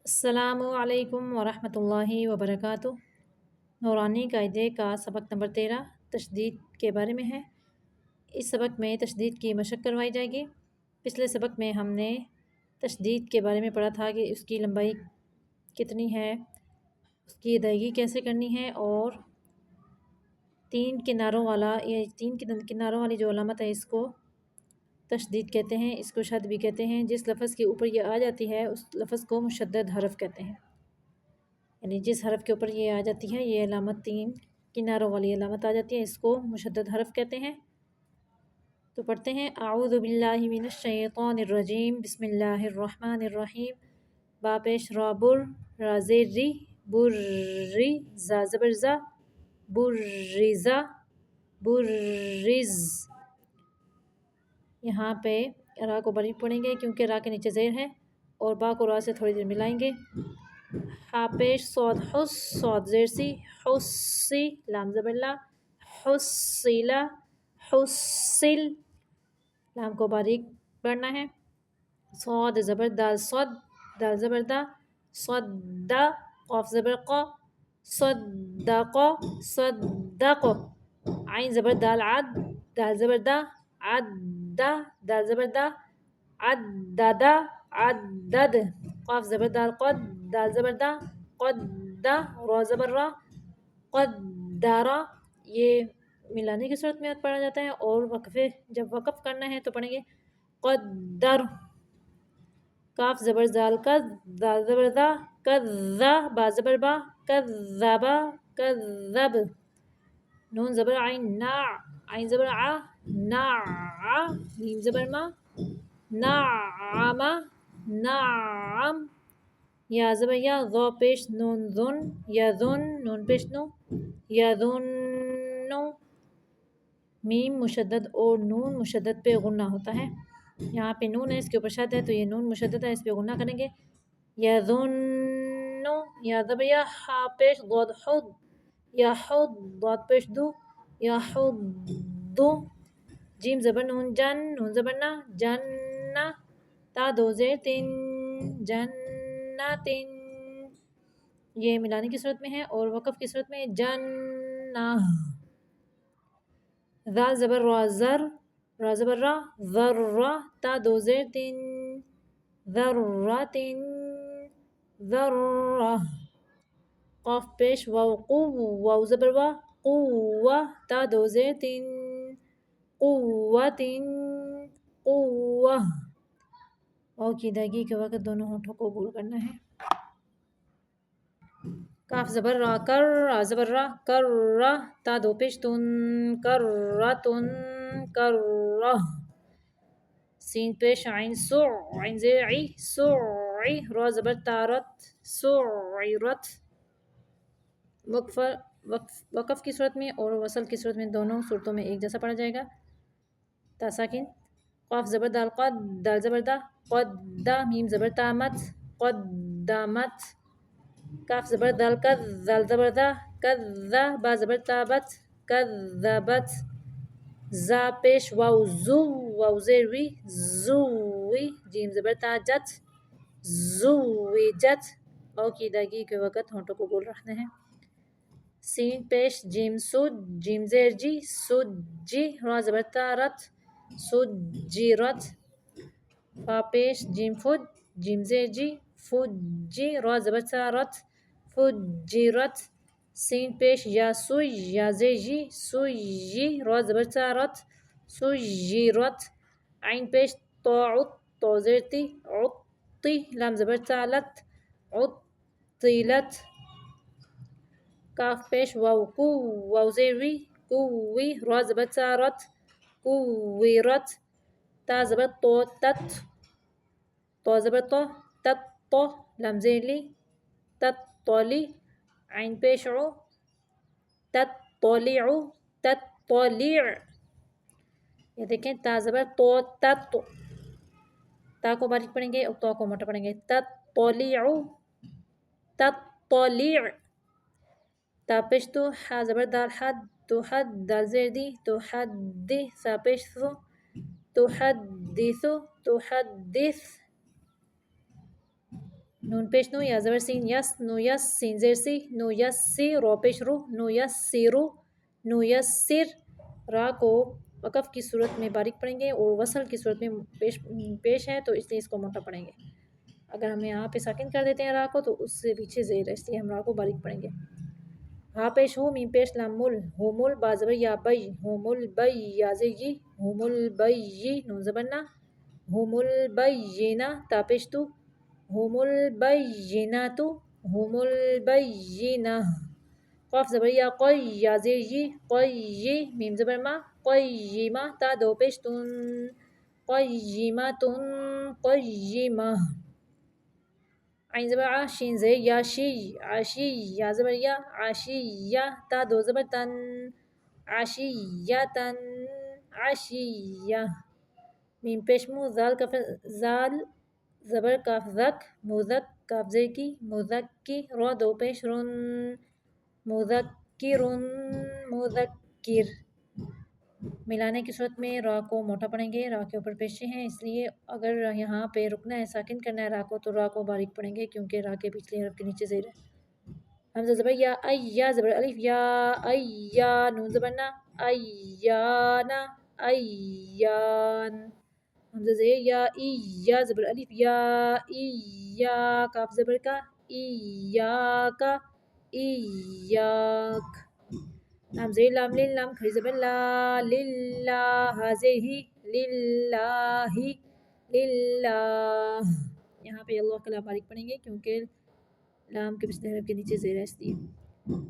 السلام علیکم ورحمۃ اللہ وبرکاتہ۔ نورانی قاعدے کا سبق نمبر 13 تشدید کے بارے میں ہے۔ اس سبق میں تشدید کی مشق کروائی جائے گی۔ پچھلے سبق میں ہم نے تشدید کے بارے میں پڑھا تھا کہ اس کی لمبائی کتنی ہے، اس کی ادائیگی کیسے کرنی ہے، اور تین کناروں والی جو علامت ہے اس کو تشدید کہتے ہیں، اس کو شد بھی کہتے ہیں۔ جس لفظ کے اوپر یہ آ جاتی ہے اس لفظ کو مشدد حرف کہتے ہیں، یعنی جس حرف کے اوپر یہ آ جاتی ہے، یہ علامت تین کناروں والی علامت آ جاتی ہے، اس کو مشدد حرف کہتے ہیں۔ تو پڑھتے ہیں اعوذ باللہ من الشیطان الرجیم، بسم اللہ الرحمن الرحیم۔ با پیش را بر، را زیر ری، بر ری، زا زبر زا، برزا، برز۔ یہاں پہ را کو باریک پڑھیں گے کیونکہ را کے نیچے زیر ہے، اور با کو را سے تھوڑی دیر ملائیں گے۔ ہا پیش صاد حس، صاد زیر سی، حسی، لام زبر لا، حسیلا، حسل، لام کو باریک پڑھنا ہے۔ صاد زبر دال صد، دال زبر دا، صدا، قاف زبر قا، صدق، صدق، عین زبر دال عد، دال زبر دا، عددا، دال زبر دا، عددا، عدد، قاف زبر دال قد، دال زبر دا، قدا، را زبر را، قدارا۔ یہ ملانے کی صورت میں پڑھا جاتا ہے، اور جب وقف کرنا ہے تو پڑھیں گے قدر۔ کاف زبر زال کد، دال زبر دا، کذا، با زبر با، کذبا، کذب، نون زبر عین نا، عین زبر ع، ناع، میم زبر ما، نعم، نعم، یا زبر یا، ضا پیش نون ذن، یا ذن، نون پیش نو، یا ذنو، میم مشدد اور نون مشدد پہ غنہ ہوتا ہے۔ یہاں پہ نون ہے، اس کے اوپر شد ہے، تو یہ نون مشدد ہے، اس پہ غنہ کریں گے۔ یا ذنو، یا زبر یا، ہا پیش ضاد حد، یا حد، ضاد پیش دو، یا حدو، جیم زبر نون جن، نون زبر نا، جنہ، تا دو زیر تین، جنتین۔ یہ ملانے کی صورت میں ہے، اور وقف کی صورت میں جنہ۔ ذال زبر را زر، را زبر را، ذرہ، تا دو زیر تین، ذرتین، ذرہ، قاف پیش واو قو، واو زبر وا، قوہ، تا دو زیر تین، قوتین، قوہ۔ واو کی ادائیگی کے وقت دونوں ہونٹوں کو گول کرنا ہے۔ کاف زبر را کر، را زبر را، کرہ، تا دو پیش تن، کرتن، کرہ، سین پیش عین سع، عین زیر عی، سعی، را زبر تارت، سعرت۔ وقف کی صورت میں اور وصل کی صورت میں دونوں صورتوں میں ایک جیسا پڑھا جائے گا۔ تا ساکن، قاف زبر دال قد، دال زبر دا، قدا، میم زبر تامت، قدامت، کاف زبر دال کد، دال زبر دا، کذا، با زبر تابت، کذبت، زا پیش واو زو، واو زیر وی، زوی، جیم زبر تاجت، زوجت۔ واو کی ادائیگی کے وقت ہونٹوں کو گول رکھنا ہے۔ سین پیش جیم سود، جیم زیر جی، سجی، را زبر تارت، سجرت، فا پیش جیم فج، جیم زیر جی، فجی، را زبر تارت، فجرت، سین پیش یا سوی، یا زیر جی، سویی، را زبر تارت، سجرت، عین پیش طاعت، طا زیر تی، عطی، لام زبر تالت، عطلت، کاف پیش واو کو، واو زیر وی، کوی، را زبر تارت، کویرت، تا زبر تو تت، تو زبر تو، تت تو، لام زیر لی، تطلی، عین پیش عو، تطلع، تطلع۔ یہ دیکھیں تا زبر تو تت، تا کو باریک پڑھیں گے اور تو کو موٹا پڑھیں گے۔ تطلع، تطلع، تا پیش تو، حا زبر دال حد، تو حد، دال زیر دی، تو حد، سا پیش ثو، تو حدث، تو حدث، نون پیش نو یا زبر سین یس نو یس سین زیر سی نو یس سی رو پیش رو نو یس سی رو نو یس سر را کو وقف کی صورت میں باریک پڑھیں گے اور وصل کی صورت میں پیش ہے تو اس لیے اس کو موٹا پڑھیں گے. اگر ہم یہاں پہ ساکن کر دیتے ہیں را کو تو اس سے پیچھے زیر ہے اس لیے ہم را کو باریک پڑھیں گے. ہا پیش ہو میم پیش لام مل ہو مل با زبر یا بئی ہو مل بئی یا زی ہو مل بئی نون زبر نا ہو مل بینہ تا پیش تو ہو مل بینات ہو مل بینہ. قاف زبر یا قوی یا زیر قوی میم زبر ما قیمہ تا دو پیش تن قیمۃ قیمہ. عین زبر ع شین زیر یا شی عشی یا زبر یا عشیہ تا دو زبر تن عشیۃ عشیہ. میم پیش مو زال کف زال زبر کاف ذک مذک کاف زیر کی مذکی رو دو پیش رن مذکر مذکر. ملانے کی صورت میں را کو موٹا پڑھیں گے را کے اوپر پیشے ہیں اس لیے اگر یہاں پہ رکنا ہے ساکن کرنا ہے را کو تو را کو باریک پڑھیں گے کیونکہ را کے پچھلے حرف کے نیچے زیر ہے. حمزہ زبر یا یا زبر الف یا یا نون زبر نا ایانا ایان. حمزہ زیر یا زبر الف یا کاف زبر کا ایاکا ایاک. لام زیر لام لل لام کھڑی زبر لا للہ زیر ہی للہ للہ. یہاں پہ اللہ کا لا باریک پڑھیں گے کیونکہ لام کے پچھلے حرف کے نیچے زیر ہے اس لیے.